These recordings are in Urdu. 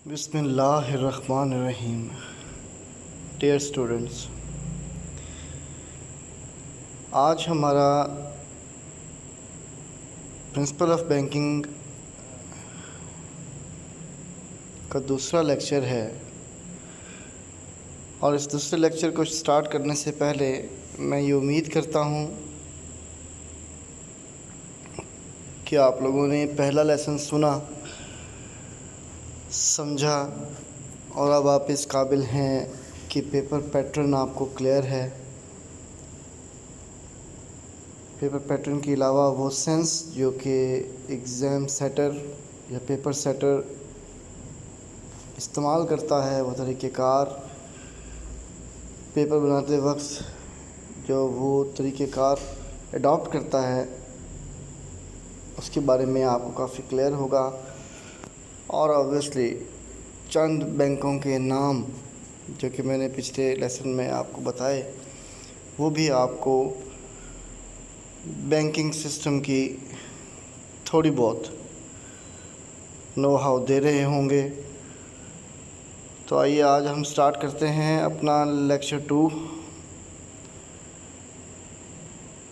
بسم اللہ الرحمن الرحیم. ڈیئر اسٹوڈنٹس، آج ہمارا پرنسپل آف بینکنگ کا دوسرا لیکچر ہے، اور اس دوسرے لیکچر کو سٹارٹ کرنے سے پہلے میں یہ امید کرتا ہوں کہ آپ لوگوں نے پہلا لیسن سنا، سمجھا، اور اب آپ اس قابل ہیں کہ پیپر پیٹرن آپ کو کلیئر ہے. پیپر پیٹرن کے علاوہ وہ سینس جو کہ ایگزام سیٹر یا پیپر سیٹر استعمال کرتا ہے، وہ طریقہ کار پیپر بناتے وقت جو وہ طریقہ کار اڈاپٹ کرتا ہے، اس کے بارے میں آپ کو کافی کلیئر ہوگا. اور آبویسلی چند بینکوں کے نام جو کہ میں نے پچھلے لیسن میں آپ کو بتائے، وہ بھی آپ کو بینکنگ سسٹم کی تھوڑی بہت نو ہاؤ دے رہے ہوں گے. تو آئیے آج ہم سٹارٹ کرتے ہیں اپنا lecture 2،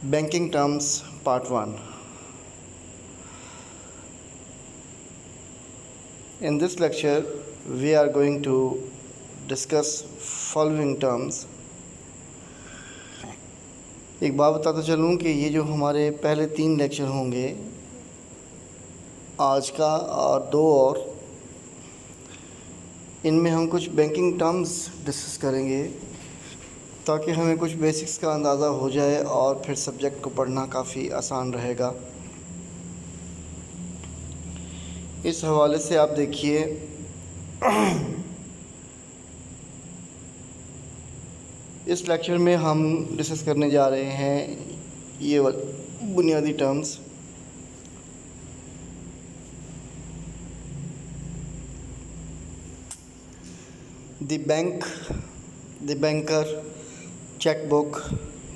banking terms part 1. In this lecture, we are going to discuss following terms. ایک بات بتاتا چلوں کہ یہ جو ہمارے پہلے 3 لیکچر ہوں گے، آج کا اور 2 اور، ان میں ہم کچھ بینکنگ ٹرمز ڈسکس کریں گے تاکہ ہمیں کچھ بیسکس کا اندازہ ہو جائے اور پھر سبجیکٹ کو پڑھنا کافی آسان رہے گا. اس حوالے سے آپ دیکھیے، اس لیکچر میں ہم ڈسکس کرنے جا رہے ہیں یہ بنیادی terms. The bank, the banker, cheque book,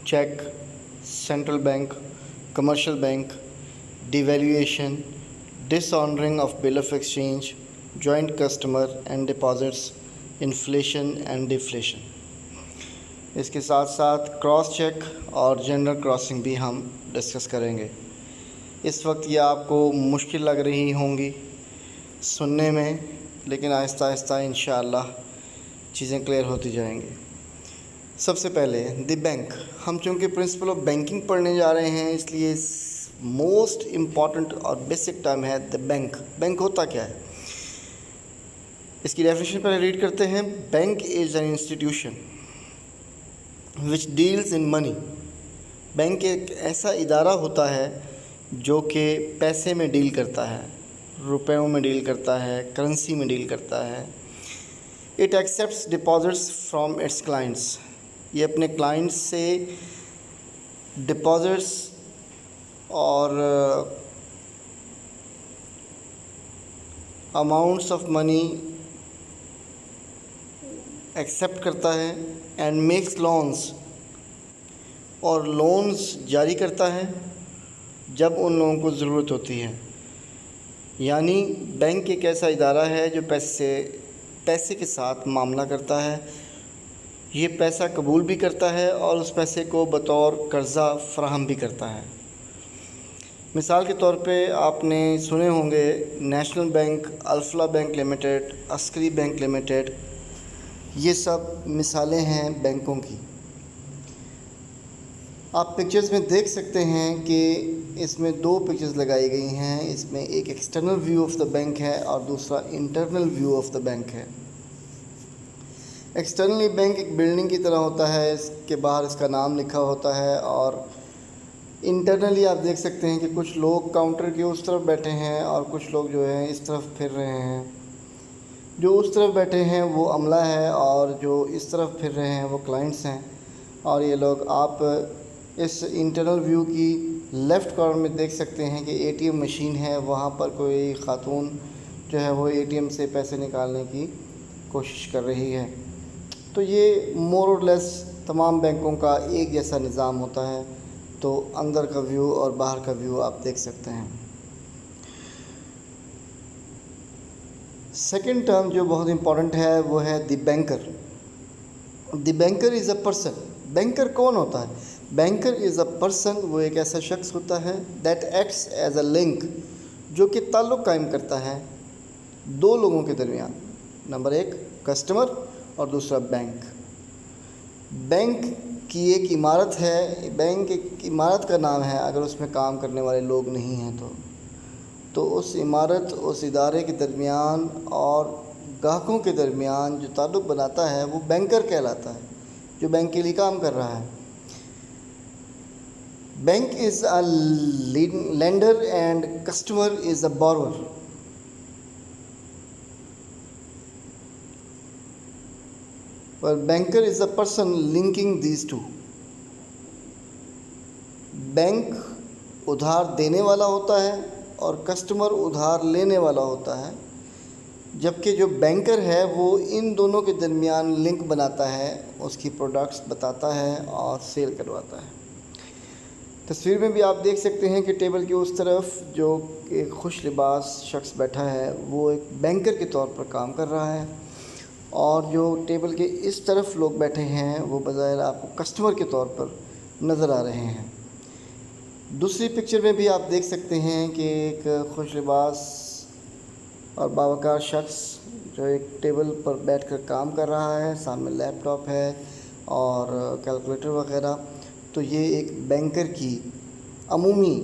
cheque, central bank, commercial bank, devaluation, dishonouring of bill of exchange, joint customer and deposits, inflation and deflation. اس کے ساتھ ساتھ کراس چیک اور جنرل کراسنگ بھی ہم ڈسکس کریں گے. اس وقت یہ آپ کو مشکل لگ رہی ہوں گی سننے میں، لیکن آہستہ آہستہ انشاءاللہ چیزیں کلیئر ہوتی جائیں گی. سب سے پہلے دی بینک، ہم چونکہ پرنسپل آف بینکنگ پڑھنے جا رہے ہیں، اس لیے موسٹ امپورٹنٹ اور بیسک ٹرم ہے دی بینک. بینک ہوتا کیا ہے؟ اس کی ڈیفینیشن پہلے ریڈ کرتے ہیں. Bank is an institution which deals in money. Bank ایک ایسا ادارہ ہوتا ہے جو کہ پیسے میں ڈیل کرتا ہے، روپیوں میں ڈیل کرتا ہے، کرنسی میں ڈیل کرتا ہے. It accepts deposits from its clients. یہ اپنے کلائنٹس سے ڈپازٹس اور اماؤنٹس آف منی ایکسیپٹ کرتا ہے، اینڈ میکس لونز، اور لونز جاری کرتا ہے جب ان لوگوں کو ضرورت ہوتی ہے. یعنی بینک ایک ایسا ادارہ ہے جو پیسے کے ساتھ معاملہ کرتا ہے. یہ پیسہ قبول بھی کرتا ہے اور اس پیسے کو بطور قرضہ فراہم بھی کرتا ہے. مثال کے طور پہ آپ نے سنے ہوں گے نیشنل بینک، الفلا بینک لمیٹڈ، عسکری بینک لمیٹڈ، یہ سب مثالیں ہیں بینکوں کی. آپ پکچرز میں دیکھ سکتے ہیں کہ اس میں 2 پکچرز لگائی گئی ہیں. اس میں ایک external view of the bank ہے اور دوسرا internal view of the bank ہے. ایکسٹرنلی بینک ایک بلڈنگ کی طرح ہوتا ہے، اس کے باہر اس کا نام لکھا ہوتا ہے، اور انٹرنلی آپ دیکھ سکتے ہیں کہ کچھ لوگ کاؤنٹر کے اس طرف بیٹھے ہیں اور کچھ لوگ جو ہیں اس طرف پھر رہے ہیں. جو اس طرف بیٹھے ہیں وہ عملہ ہے اور جو اس طرف پھر رہے ہیں وہ کلائنٹس ہیں. اور یہ لوگ، آپ اس انٹرنل ویو کی لیفٹ کارنر میں دیکھ سکتے ہیں کہ اے ٹی ایم مشین ہے، وہاں پر کوئی خاتون جو ہے وہ اے ٹی ایم سے پیسے نکالنے کی کوشش کر رہی ہے. تو یہ مور اور لیس تمام بینکوں کا ایک جیسا نظام ہوتا ہے. تو اندر کا ویو اور باہر کا ویو آپ دیکھ سکتے ہیں. سیکنڈ ٹرم جو بہت امپورٹنٹ ہے وہ ہے the banker. The banker is a person. Banker کون ہوتا ہے؟ بینکر از اے پرسن، وہ ایک ایسا شخص ہوتا ہے that acts as a link, جو کہ تعلق قائم کرتا ہے دو لوگوں کے درمیان. نمبر ایک کسٹمر اور دوسرا بینک. بینک کی ایک عمارت ہے، بینک ایک عمارت کا نام ہے اگر اس میں کام کرنے والے لوگ نہیں ہیں تو اس عمارت، اس ادارے کے درمیان اور گاہکوں کے درمیان جو تعلق بناتا ہے وہ بینکر کہلاتا ہے، جو بینک کے لیے کام کر رہا ہے. Bank is a lender and customer is a borrower. اور banker is a person linking these two. Bank ادھار دینے والا ہوتا ہے اور کسٹمر ادھار لینے والا ہوتا ہے، جبکہ جو بینکر ہے وہ ان دونوں کے درمیان لنک بناتا ہے، اس کی پروڈکٹس بتاتا ہے اور سیل کرواتا ہے. تصویر میں بھی آپ دیکھ سکتے ہیں کہ ٹیبل کے اس طرف جو ایک خوش لباس شخص بیٹھا ہے وہ ایک بینکر کے طور پر کام کر رہا ہے، اور جو ٹیبل کے اس طرف لوگ بیٹھے ہیں وہ بظاہر آپ کو کسٹمر کے طور پر نظر آ رہے ہیں. دوسری پکچر میں بھی آپ دیکھ سکتے ہیں کہ ایک خوش لباس اور باوقار شخص جو ایک ٹیبل پر بیٹھ کر کام کر رہا ہے، سامنے لیپ ٹاپ ہے اور کیلکولیٹر وغیرہ. تو یہ ایک بینکر کی عمومی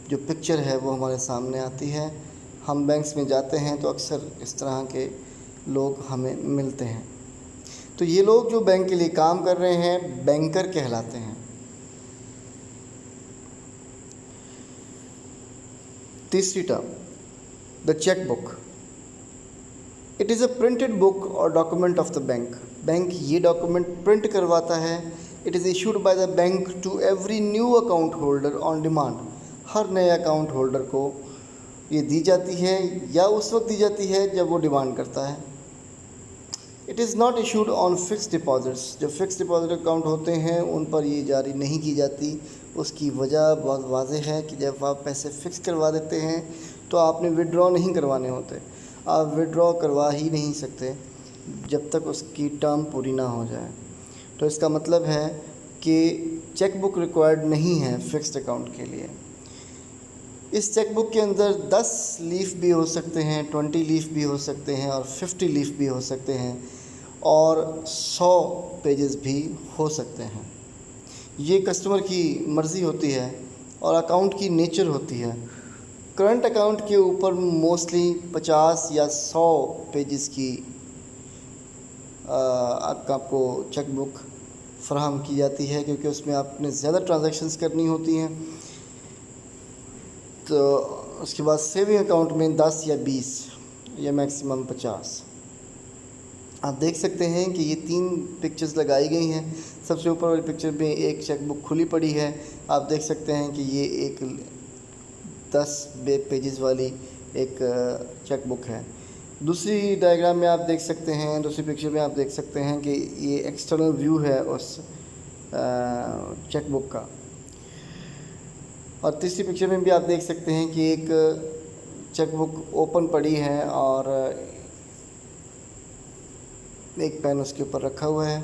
جو پکچر ہے وہ ہمارے سامنے آتی ہے. ہم بینکس میں جاتے ہیں تو اکثر اس طرح کے لوگ ہمیں ملتے ہیں. تو یہ لوگ جو بینک کے لیے کام کر رہے ہیں بینکر کہلاتے ہیں. تیسری term the cheque book. It is a printed book اور document of the bank. Bank یہ ڈاکومنٹ پرنٹ کرواتا ہے. It is issued by the bank to every new account holder on demand. ہر نئے اکاؤنٹ ہولڈر کو یہ دی جاتی ہے یا اس وقت دی جاتی ہے جب وہ ڈیمانڈ کرتا ہے. It is not issued on fix deposits. جو فکس ڈپازٹ اکاؤنٹ ہوتے ہیں ان پر یہ جاری نہیں کی جاتی. اس کی وجہ بہت واضح ہے کہ جب آپ پیسے فکس کروا دیتے ہیں تو آپ نے وڈرا نہیں کروانے ہوتے. آپ وڈرا کروا ہی نہیں سکتے جب تک اس کی ٹرم پوری نہ ہو جائے. تو اس کا مطلب ہے کہ چیک بک ریکوائرڈ نہیں ہے فکسڈ اکاؤنٹ کے لیے. اس چیک بک کے اندر 10 لیف بھی ہو سکتے ہیں، 20 لیف بھی ہو سکتے ہیں اور 50 لیف بھی ہو سکتے ہیں اور 100 پیجز بھی ہو سکتے ہیں. یہ کسٹمر کی مرضی ہوتی ہے اور اکاؤنٹ کی نیچر ہوتی ہے. کرنٹ اکاؤنٹ کے اوپر موسٹلی 50 یا 100 پیجز کی آپ کو چیک بک فراہم کی جاتی ہے، کیونکہ اس میں آپ نے زیادہ ٹرانزیکشنز کرنی ہوتی ہیں. تو اس کے بعد سیونگ اکاؤنٹ میں 10 یا 20 یا میکسیمم 50. آپ دیکھ سکتے ہیں کہ یہ 3 پکچرز لگائی گئی ہیں. سب سے اوپر والی پکچر میں ایک چیک بک کھلی پڑی ہے. آپ دیکھ سکتے ہیں کہ یہ ایک 10 پیجز والی ایک چیک بک ہے. دوسری ڈائیگرام میں آپ دیکھ سکتے ہیں، دوسری پکچر میں آپ دیکھ سکتے ہیں کہ یہ ایکسٹرنل ویو ہے اس چیک بک کا. اور تیسری پکچر میں بھی آپ دیکھ سکتے ہیں کہ ایک چیک بک اوپن پڑی ہے اور ایک پین اس کے اوپر رکھا ہوا ہے.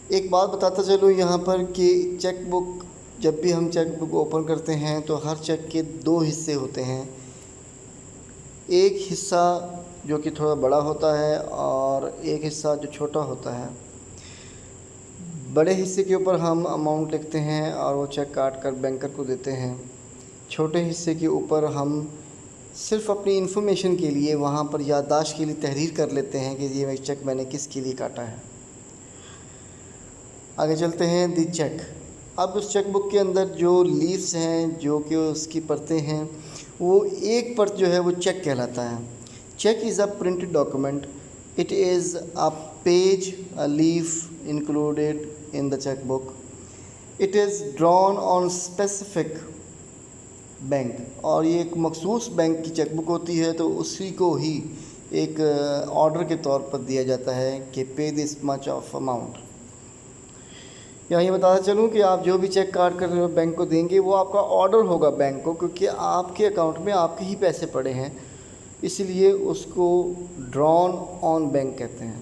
ایک بات بتاتا چلوں یہاں پر کہ چیک بک، جب بھی ہم چیک بک اوپن کرتے ہیں تو ہر چیک کے 2 حصے ہوتے ہیں. ایک حصہ جو کہ تھوڑا بڑا ہوتا ہے اور ایک حصہ جو چھوٹا ہوتا ہے. بڑے حصے کے اوپر ہم اماؤنٹ لکھتے ہیں اور وہ چیک کاٹ کر بینکر کو دیتے ہیں. چھوٹے حصے کے اوپر ہم صرف اپنی انفارمیشن کے لیے وہاں پر یادداشت کے لیے تحریر کر لیتے ہیں کہ یہ چیک میں نے کس کے لیے کاٹا ہے. آگے چلتے ہیں دی چیک. اب اس چیک بک کے اندر جو لیفز ہیں، جو کہ اس کی پرتیں ہیں، وہ ایک پرت جو ہے وہ چیک کہلاتا ہے. Cheque is a printed document. It is a page, a leaf included in the checkbook. It is drawn on specific bank. اور یہ ایک مخصوص بینک کی چیک بک ہوتی ہے تو اسی کو ہی ایک آرڈر کے طور پر دیا جاتا ہے کہ pay this much of amount. یہاں یہ بتاتا چلوں کہ آپ جو بھی چیک کاٹ کر بینک کو دیں گے وہ آپ کا آرڈر ہوگا بینک کو، کیونکہ آپ کے اکاؤنٹ میں آپ کے ہی پیسے پڑے ہیں. اسی لیے اس کو ڈران آن بینک کہتے ہیں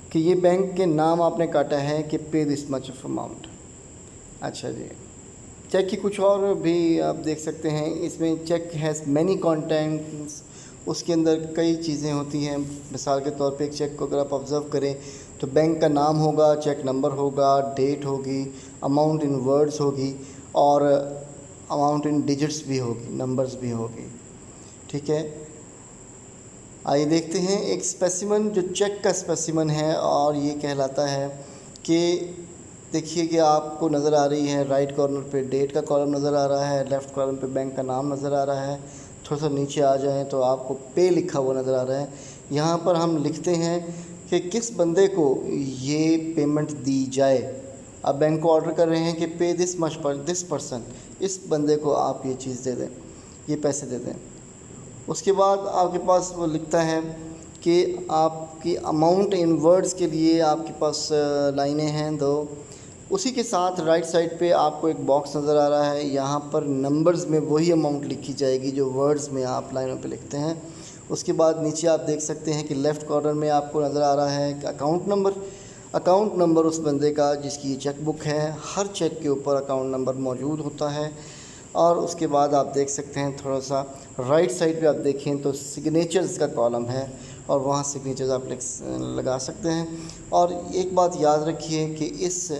کہ یہ بینک کے نام آپ نے کاٹا ہے کہ pay this much of amount. اچھا جی، چیک کی کچھ اور بھی آپ دیکھ سکتے ہیں. اس میں چیک ہیز مینی کانٹینٹس، اس کے اندر کئی چیزیں ہوتی ہیں. مثال کے طور پہ ایک چیک کو اگر آپ آبزرو کریں تو بینک کا نام ہوگا، چیک نمبر ہوگا، ڈیٹ ہوگی، اماؤنٹ ان ورڈز ہوگی اور اماؤنٹ ان ڈیجٹس بھی ہوگی، نمبرز بھی ہوگی. ٹھیک ہے، آئیے دیکھتے ہیں ایک اسپیسیمن جو چیک کا اسپیسیمن ہے، اور یہ کہلاتا ہے کہ دیکھیے کہ آپ کو نظر آ رہی ہے رائٹ کارنر پہ ڈیٹ کا کالم نظر آ رہا ہے، لیفٹ کالم پہ بینک کا نام نظر آ رہا ہے. تھوڑا سا نیچے آ جائیں تو آپ کو پے لکھا ہوا نظر آ رہا ہے. یہاں پر ہم لکھتے ہیں کہ کس بندے کو یہ پیمنٹ دی جائے. آپ بینک کو آرڈر کر رہے ہیں کہ pay this much per this person, اس بندے کو آپ یہ چیز دے دیں، یہ پیسے دے دیں. اس کے بعد آپ کے پاس وہ لکھتا ہے کہ آپ کی اماؤنٹ ان ورڈز کے لیے آپ کے پاس لائنیں ہیں دو. اسی کے ساتھ رائٹ سائڈ پہ آپ کو ایک باکس نظر آ رہا ہے، یہاں پر نمبرز میں وہی اماؤنٹ لکھی جائے گی جو ورڈز میں آپ لائنوں پہ لکھتے ہیں. اس کے بعد نیچے آپ دیکھ سکتے ہیں کہ لیفٹ کارنر میں آپ کو نظر آ رہا ہے کہ اکاؤنٹ نمبر اس بندے کا جس کی یہ چیک بک ہے. ہر چیک کے اوپر اکاؤنٹ نمبر موجود ہوتا ہے. اور اس کے بعد آپ دیکھ سکتے ہیں تھوڑا سا رائٹ سائڈ پہ آپ دیکھیں تو سگنیچرز کا کالم ہے، اور وہاں سگنیچرز آپ لگا سکتے ہیں. اور ایک بات یاد رکھیے کہ اس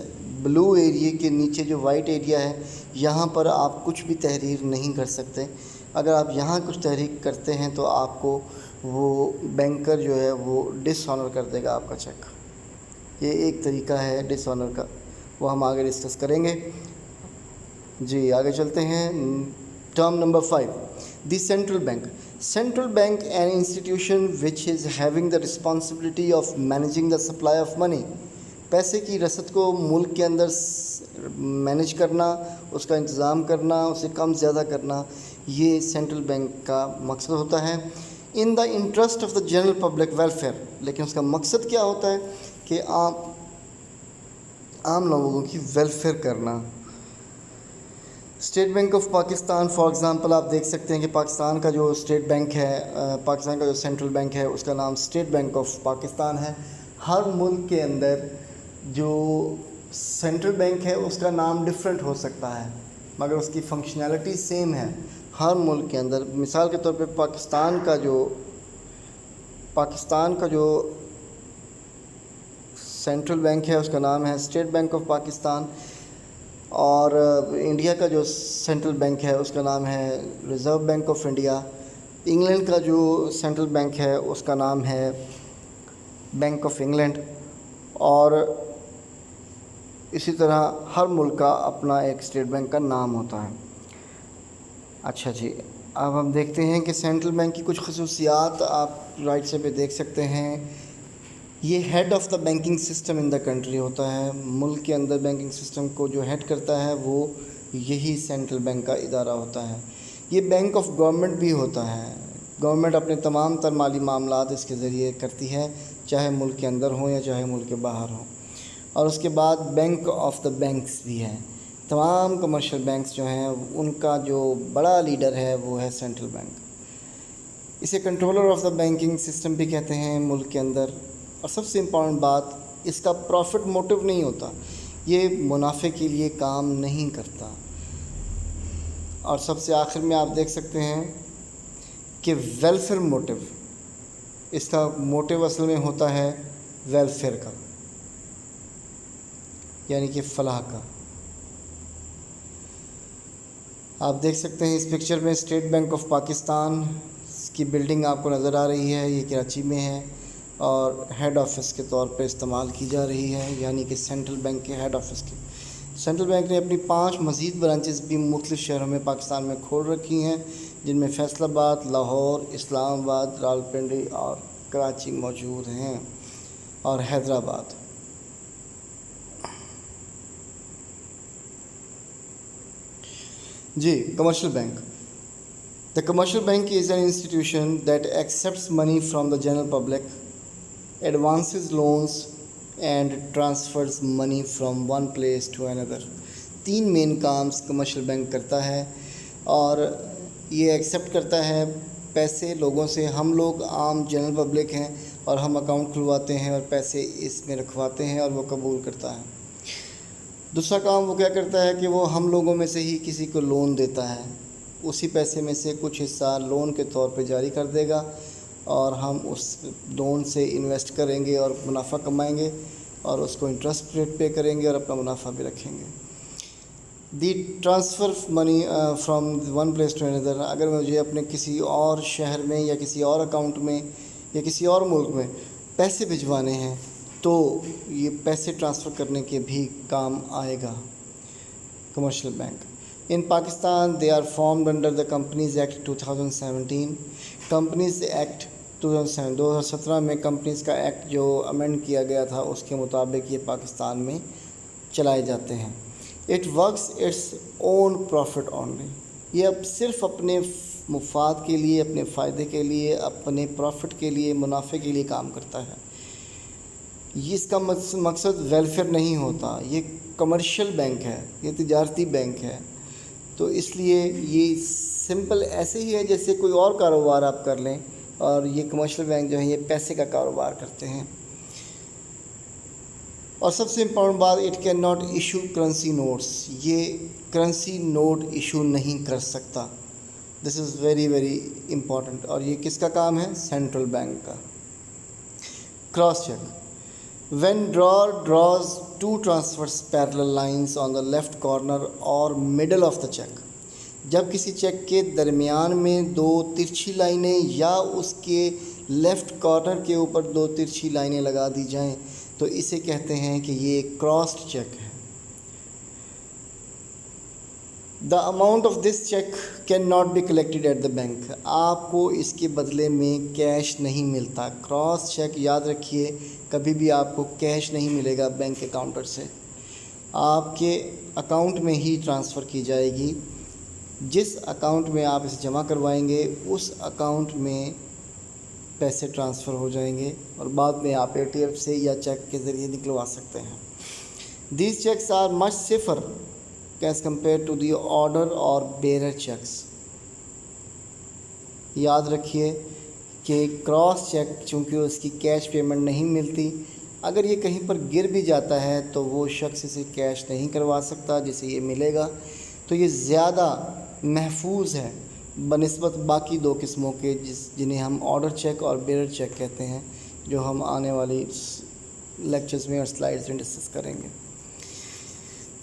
بلو ایریے کے نیچے جو وائٹ ایریا ہے، یہاں پر آپ کچھ بھی تحریر نہیں کر سکتے. اگر آپ یہاں کچھ تحریر کرتے ہیں تو آپ کو وہ بینکر جو ہے وہ ڈس آنر کر دے گا آپ کا چیک. یہ ایک طریقہ ہے ڈس آنر کا، وہ ہم آگے ڈسکس کریں گے. جی آگے چلتے ہیں. Term number 5، the central bank. Central bank an institution which is having the responsibility of managing the supply of money. پیسے کی رسد کو ملک کے اندر مینیج کرنا، اس کا انتظام کرنا، اسے کم زیادہ کرنا، یہ سینٹرل بینک کا مقصد ہوتا ہے. In the interest of the general public welfare. لیکن اس کا مقصد کیا ہوتا ہے کہ عام لوگوں کی ویلفیئر کرنا. State bank of Pakistan for example آپ دیکھ سکتے ہیں کہ پاکستان کا جو اسٹیٹ بینک ہے، پاکستان کا جو سینٹرل بینک ہے، اس کا نام اسٹیٹ بینک آف پاکستان ہے. ہر ملک کے اندر جو سینٹرل بینک ہے اس کا نام ڈفرینٹ ہو سکتا ہے، مگر اس کی فنکشنالٹی سیم ہے ہر ملک کے اندر. مثال کے طور پہ پاکستان کا جو سینٹرل بینک ہے اس کا نام ہے اسٹیٹ بینک آف پاکستان، اور انڈیا کا جو سینٹرل بینک ہے اس کا نام ہے reserve bank of India. England کا جو سینٹرل بینک ہے اس کا نام ہے بینک آف انگلینڈ. اور اسی طرح ہر ملک کا اپنا ایک اسٹیٹ بینک کا نام ہوتا ہے. اچھا جی، اب ہم دیکھتے ہیں کہ سینٹرل بینک کی کچھ خصوصیات آپ رائٹ سے پہ دیکھ سکتے ہیں. یہ head of the banking system in the country ہوتا ہے. ملک کے اندر بینکنگ سسٹم کو جو ہیڈ کرتا ہے وہ یہی سینٹرل بینک کا ادارہ ہوتا ہے. یہ بینک آف گورنمنٹ بھی ہوتا ہے. گورنمنٹ اپنے تمام تر مالی معاملات اس کے ذریعے کرتی ہے، چاہے ملک کے اندر ہوں یا چاہے ملک کے باہر ہوں. اور اس کے بعد بینک آف دا بینکس بھی ہے. تمام کمرشل بینکس جو ہیں ان کا جو بڑا لیڈر ہے وہ ہے سینٹرل بینک. اسے controller of the banking system بھی کہتے ہیں ملک کے اندر. اور سب سے امپورٹنٹ بات، اس کا پروفٹ موٹیو نہیں ہوتا، یہ منافع کے لیے کام نہیں کرتا. اور سب سے آخر میں آپ دیکھ سکتے ہیں کہ ویلفیئر موٹیو، اس کا موٹیو اصل میں ہوتا ہے ویلفیئر کا، یعنی کہ فلاح کا. آپ دیکھ سکتے ہیں اس پکچر میں اسٹیٹ بینک آف پاکستان کی بلڈنگ آپ کو نظر آ رہی ہے. یہ کراچی میں ہے اور ہیڈ آفس کے طور پہ استعمال کی جا رہی ہے، یعنی کہ سینٹرل بینک کے ہیڈ آفس کی. سینٹرل بینک نے اپنی 5 مزید برانچز بھی مختلف شہروں میں پاکستان میں کھول رکھی ہیں، جن میں فیصل آباد، لاہور، اسلام آباد، راولپنڈی اور کراچی موجود ہیں، اور حیدرآباد. جی، commercial bank. The commercial bank is an institution that accepts money from the general public, advances loans and transfers money from one place to another. 3 main کامز کمرشل بینک کرتا ہے، اور یہ ایکسیپٹ کرتا ہے پیسے لوگوں سے. ہم لوگ عام جنرل پبلک ہیں اور ہم اکاؤنٹ کھلواتے ہیں اور پیسے اس میں رکھواتے ہیں اور وہ قبول کرتا ہے. دوسرا کام وہ کیا کرتا ہے کہ وہ ہم لوگوں میں سے ہی کسی کو لون دیتا ہے. اسی پیسے میں سے کچھ حصہ لون کے طور پہ جاری کر دے گا اور ہم اس لون سے انویسٹ کریں گے اور منافع کمائیں گے اور اس کو انٹرسٹ ریٹ پے کریں گے اور اپنا منافع بھی رکھیں گے. The transfer money from one place to another. اگر مجھے اپنے کسی اور شہر میں یا کسی اور اکاؤنٹ میں یا کسی اور ملک میں پیسے بھجوانے ہیں تو یہ پیسے ٹرانسفر کرنے کے بھی کام آئے گا. Commercial bank in Pakistan they are formed under the companies act 2017. Companies act 2017 میں کمپنیز کا ایکٹ جو امینڈ کیا گیا تھا اس کے مطابق یہ پاکستان میں چلائے جاتے ہیں. It works its own profit only. یہ اب صرف اپنے مفاد کے لیے، اپنے فائدے کے لیے، اپنے پروفٹ کے لیے، منافع کے لیے کام کرتا ہے. اس کا مقصد ویلفیئر نہیں ہوتا. یہ کمرشل بینک ہے، یہ تجارتی بینک ہے. تو اس لیے یہ سمپل ایسے ہی ہے جیسے کوئی اور کاروبار آپ کر لیں، اور یہ کمرشل بینک جو ہے یہ پیسے کا کاروبار کرتے ہیں. اور سب سے امپورٹنٹ بات، it can not issue currency notes. یہ کرنسی نوٹ ایشو نہیں کر سکتا. This is very very important. اور یہ کس کا کام ہے؟ سینٹرل بینک کا. Cross cheque. When drawer draws two transverse parallel lines on the left corner اور مڈل آف دا چیک. جب کسی چیک کے درمیان میں دو ترچھی لائنیں یا اس کے لیفٹ کارنر کے اوپر دو ترچھی لائنیں لگا دی جائیں تو اسے کہتے ہیں کہ یہ ایک کراسڈ چیک ہے. The amount of this cheque can not be collected at the bank. آپ کو اس کے بدلے میں کیش نہیں ملتا. کراس چیک یاد رکھیے کبھی بھی آپ کو کیش نہیں ملے گا بینک کے کاؤنٹر سے. آپ کے اکاؤنٹ میں ہی ٹرانسفر کی جائے گی. جس اکاؤنٹ میں آپ اسے جمع کروائیں گے اس اکاؤنٹ میں پیسے ٹرانسفر ہو جائیں گے اور بعد میں آپ اے ٹی ایم سے یا چیک کے ذریعے نکلوا سکتے ہیں. These cheques are much safer as compare to the order اور بیرر چیکس. یاد رکھیے کہ کراس چیک چونکہ اس کی کیش پیمنٹ نہیں ملتی، اگر یہ کہیں پر گر بھی جاتا ہے تو وہ شخص اسے کیش نہیں کروا سکتا جسے یہ ملے گا. تو یہ زیادہ محفوظ ہے بنسبت باقی دو قسموں کے جنہیں ہم آرڈر چیک اور بیرر چیک کہتے ہیں، جو ہم آنے والی لیکچرز میں اور سلائڈز میں ڈسکس کریں گے.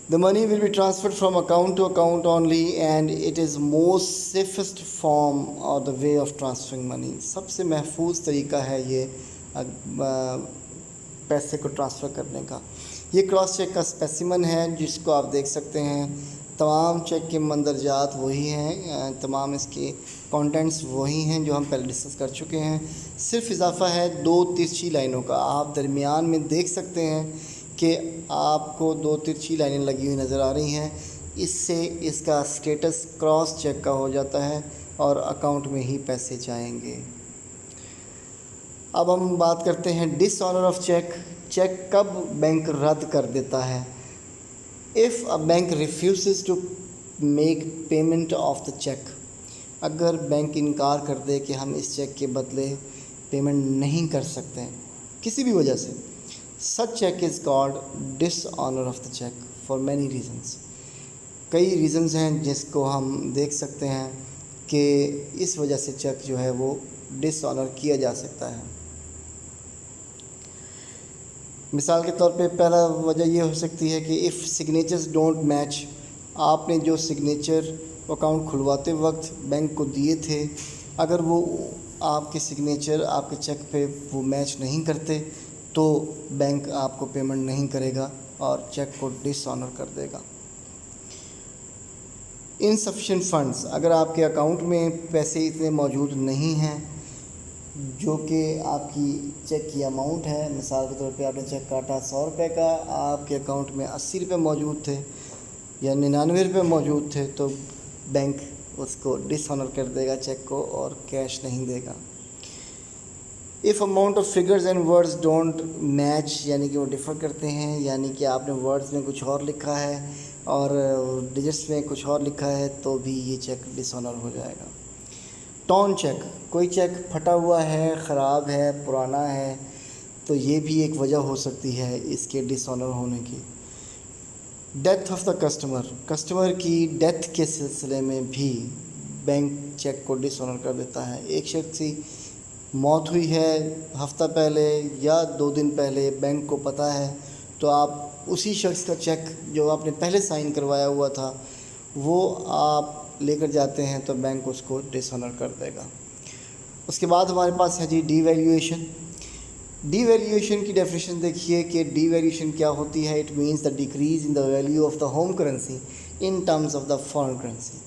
The money will be transferred from account to account only and it is most safest form or the way of transferring money. سب سے محفوظ طریقہ ہے یہ پیسے کو ٹرانسفر کرنے کا. یہ کراس چیک کا اسپیسیمن ہے جس کو آپ دیکھ سکتے ہیں. تمام چیک کے مندرجات وہی ہیں، تمام اس کے کانٹینٹس وہی ہیں جو ہم پہلے ڈسکس کر چکے ہیں. صرف اضافہ ہے دو ترچھی لائنوں کا. آپ درمیان میں دیکھ سکتے ہیں کہ آپ کو دو ترچھی لائنیں لگی ہوئی نظر آ رہی ہیں. اس سے اس کا سٹیٹس کراس چیک کا ہو جاتا ہے اور اکاؤنٹ میں ہی پیسے جائیں گے. اب ہم بات کرتے ہیں ڈس آنر آف چیک. چیک کب بینک رد کر دیتا ہے؟ If a bank refuses to make payment of the check. اگر بینک انکار کر دے کہ ہم اس چیک کے بدلے پیمنٹ نہیں کر سکتے کسی بھی وجہ سے، such check is called dishonor of the check for many reasons. کئی ریزنز ہیں جس کو ہم دیکھ سکتے ہیں کہ اس وجہ سے چیک جو ہے وہ ڈس آنر کیا جا سکتا ہے. مثال کے طور پہ پہلا وجہ یہ ہو سکتی ہے کہ اف سگنیچرز ڈونٹ میچ. آپ نے جو سگنیچر اکاؤنٹ کھلواتے وقت بینک کو دیے تھے، اگر وہ آپ کے سگنیچر آپ کے چیک پہ وہ میچ نہیں کرتے تو بینک آپ کو پیمنٹ نہیں کرے گا اور چیک کو ڈس آنر کر دے گا. Insufficient funds. اگر آپ کے اکاؤنٹ میں پیسے اتنے موجود نہیں ہیں جو کہ آپ کی چیک کی اماؤنٹ ہے، مثال کے طور پہ آپ نے چیک کاٹا 100 روپے کا، آپ کے اکاؤنٹ میں 80 روپے موجود تھے یا 99 روپے موجود تھے، تو بینک اس کو ڈس آنر کر دے گا چیک کو اور کیش نہیں دے گا. If amount of figures and words don't match, یعنی کہ وہ ڈفر کرتے ہیں، یعنی کہ آپ نے ورڈز میں کچھ اور لکھا ہے اور ڈیجٹس میں کچھ اور لکھا ہے تو بھی یہ چیک ڈس آنر ہو جائے گا۔ ٹون چیک، کوئی چیک پھٹا ہوا ہے، خراب ہے، پرانا ہے، تو یہ بھی ایک وجہ ہو سکتی ہے اس کے ڈس آنر ہونے کی۔ ڈیتھ آف دا کسٹمر کی ڈیتھ کے سلسلے میں بھی بینک چیک کو ڈس آنر کر دیتا ہے۔ ایک شخص کی موت ہوئی ہے ہفتہ پہلے یا 2 دن پہلے، بینک کو پتہ ہے، تو آپ اسی شخص کا چیک جو آپ نے پہلے سائن کروایا ہوا تھا وہ آپ لے کر جاتے ہیں تو بینک اس کو ڈس آنر کر دے گا۔ اس کے بعد ہمارے پاس ہے جی ڈی ویلیویشن۔ ڈی ویلیویشن کی ڈیفینیشن دیکھیے کہ ڈی ویلیویشن کیا ہوتی ہے۔ It means the decrease in the value of the home currency in terms of the foreign currency.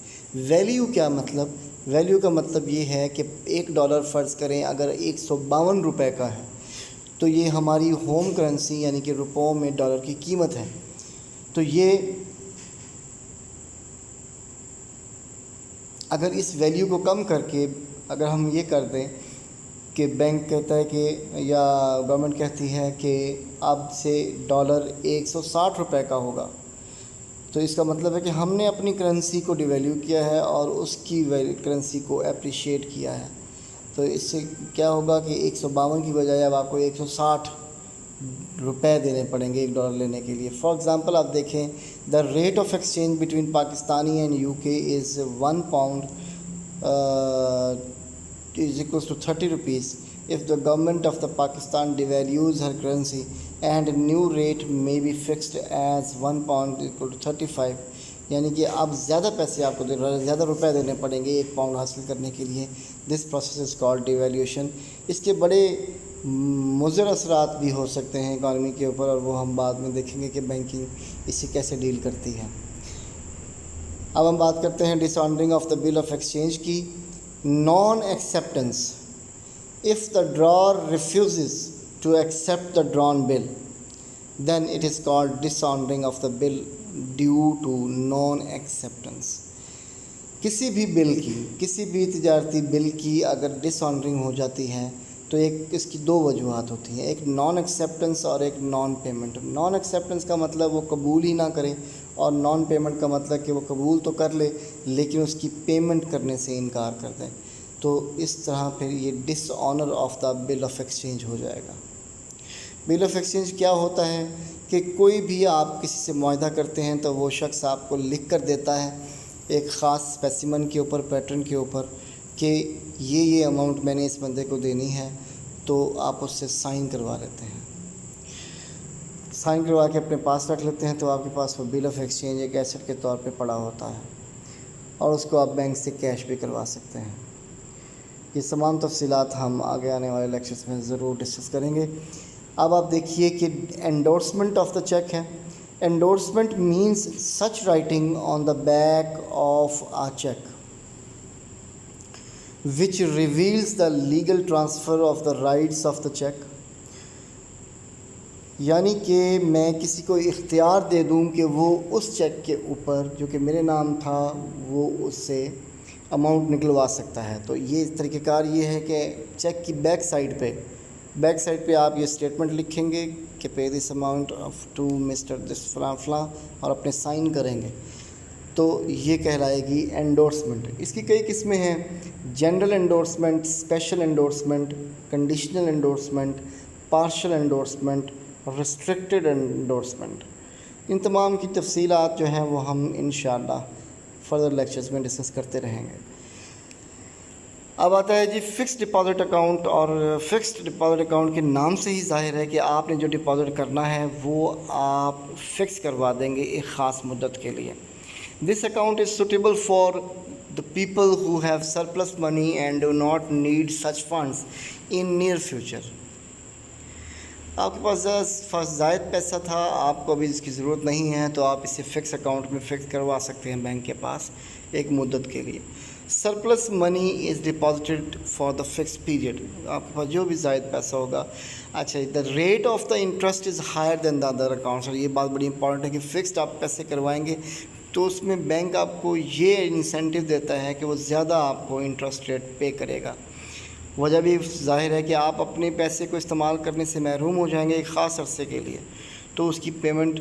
Value کیا مطلب؟ ویلیو کا مطلب یہ ہے کہ $1 فرض کریں اگر 152 روپے کا ہے تو یہ ہماری ہوم کرنسی یعنی کہ روپوں میں ڈالر کی قیمت ہے۔ تو یہ اگر اس ویلیو کو کم کر کے اگر ہم یہ کر دیں کہ بینک کہتا ہے کہ یا گورنمنٹ کہتی ہے کہ اب سے ڈالر 160 روپے کا ہوگا، تو اس کا مطلب ہے کہ ہم نے اپنی کرنسی کو ڈی ویلیو کیا ہے اور اس کی کرنسی کو اپریشیٹ کیا ہے۔ تو اس سے کیا ہوگا کہ 152 کی بجائے اب آپ کو 160 روپے دینے پڑیں گے $1 لینے کے لیے۔ فار ایگزامپل آپ دیکھیں، دا rate of exchange between Pakistani and UK is 1 pound is equals to 30 rupees. If the government of the Pakistan devalues her currency and new rate may be fixed as 1 pound equal to 35، یعنی کہ اب زیادہ پیسے آپ کو زیادہ روپے دینے پڑیں گے 1 پاؤنڈ حاصل کرنے کے لیے۔ This process is called devaluation. اس کے بڑے مضر اثرات بھی ہو سکتے ہیں اکانومی کے اوپر، اور وہ ہم بعد میں دیکھیں گے کہ بینکنگ اس سے کیسے ڈیل کرتی ہے۔ اب ہم بات کرتے ہیں dishonouring of the bill of exchange کی۔ Non acceptance, if the drawer refuses to accept the drawn bill then it is called dishonoring of the bill due to non acceptance۔ کسی بھی بل کی، کسی بھی تجارتی بل کی اگر ڈس آنرنگ ہو جاتی ہے تو اس کی 2 وجوہات ہوتی ہیں، ایک نان ایکسیپٹنس اور ایک نان پیمنٹ۔ نان ایکسیپٹنس کا مطلب وہ قبول ہی نہ کرے، اور نان پیمنٹ کا مطلب کہ وہ قبول تو کر لے لیکن اس کی پیمنٹ کرنے سے انکار کر دے۔ تو اس طرح پھر یہ dishonour of the bill of exchange ہو جائے گا۔ بل آف ایکسچینج کیا ہوتا ہے کہ کوئی بھی آپ کسی سے معاہدہ کرتے ہیں تو وہ شخص آپ کو لکھ کر دیتا ہے ایک خاص اسپیسیمن کے اوپر، پیٹرن کے اوپر، کہ یہ اماؤنٹ میں نے اس بندے کو دینی ہے، تو آپ اس سے سائن کروا لیتے ہیں۔ سائن کروا کے اپنے پاس رکھ لیتے ہیں تو آپ کے پاس وہ بل آف ایکسچینج ایک ایسٹ کے طور پہ پڑا ہوتا ہے، اور اس کو آپ بینک سے کیش بھی کروا سکتے ہیں۔ یہ تمام تفصیلات ہم آگے آنے والے لیکچرز میں ضرور ڈسکس کریں گے۔ اب آپ دیکھیے کہ انڈورسمنٹ آف دا چیک ہے۔ Endorsement means such writing on the back of a cheque which reveals the legal transfer of the rights of the check۔ یعنی کہ میں کسی کو اختیار دے دوں کہ وہ اس چیک کے اوپر جو کہ میرے نام تھا وہ اس سے اماؤنٹ نکلوا سکتا ہے۔ تو یہ طریقہ کار یہ ہے کہ چیک کی بیک سائڈ پہ آپ یہ اسٹیٹمنٹ لکھیں گے کہ pay this amount of to mister this فلاں فلاں، اور اپنے سائن کریں گے، تو یہ کہلائے گی انڈورسمنٹ۔ اس کی کئی قسمیں ہیں، general endorsement, special endorsement, conditional endorsement, partial endorsement, restricted endorsement. ان تمام کی تفصیلات جو ہیں وہ ہم انشاءاللہ فردر لیکچرز میں ڈسکس کرتے رہیں گے۔ اب آتا ہے جی فکسڈ ڈپازٹ اکاؤنٹ، اور فکسڈ ڈپازٹ اکاؤنٹ کے نام سے ہی ظاہر ہے کہ آپ نے جو ڈپازٹ کرنا ہے وہ آپ فکس کروا دیں گے ایک خاص مدت کے لیے۔ This account is suitable for the people who have surplus money and do not need such funds in near future۔ آپ کے پاس زائد پیسہ تھا، آپ کو ابھی اس کی ضرورت نہیں ہے، تو آپ اسے فکس اکاؤنٹ میں فکس کروا سکتے ہیں بینک کے پاس ایک مدت کے لیے۔ Surplus money is deposited for the fix period, آپ کے پاس جو بھی زائد پیسہ ہوگا۔ اچھا، the rate of the interest is higher than the other accounts, اور یہ بات بڑی امپورٹنٹ ہے کہ فکسڈ آپ پیسے کروائیں گے تو اس میں بینک آپ کو یہ انسینٹو دیتا ہے کہ وہ زیادہ آپ کو انٹرسٹ ریٹ پے کرے گا۔ وجہ بھی ظاہر ہے کہ آپ اپنے پیسے کو استعمال کرنے سے محروم ہو جائیں گے ایک خاص عرصے کے لیے، تو اس کی payment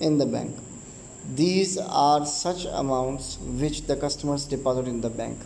in the bank. These are such amounts which the customers deposit in the bank.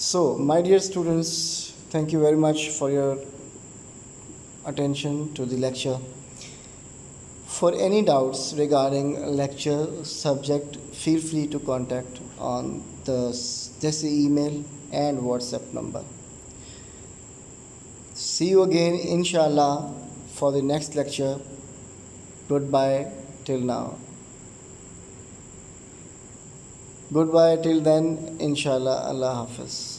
So, my dear students, thank you very much for your attention to the lecture. For any doubts regarding lecture subject, feel free to contact on this email and WhatsApp number. See you again, inshallah, for the next lecture. Goodbye till now. Goodbye till then, inshallah. Allah Hafiz.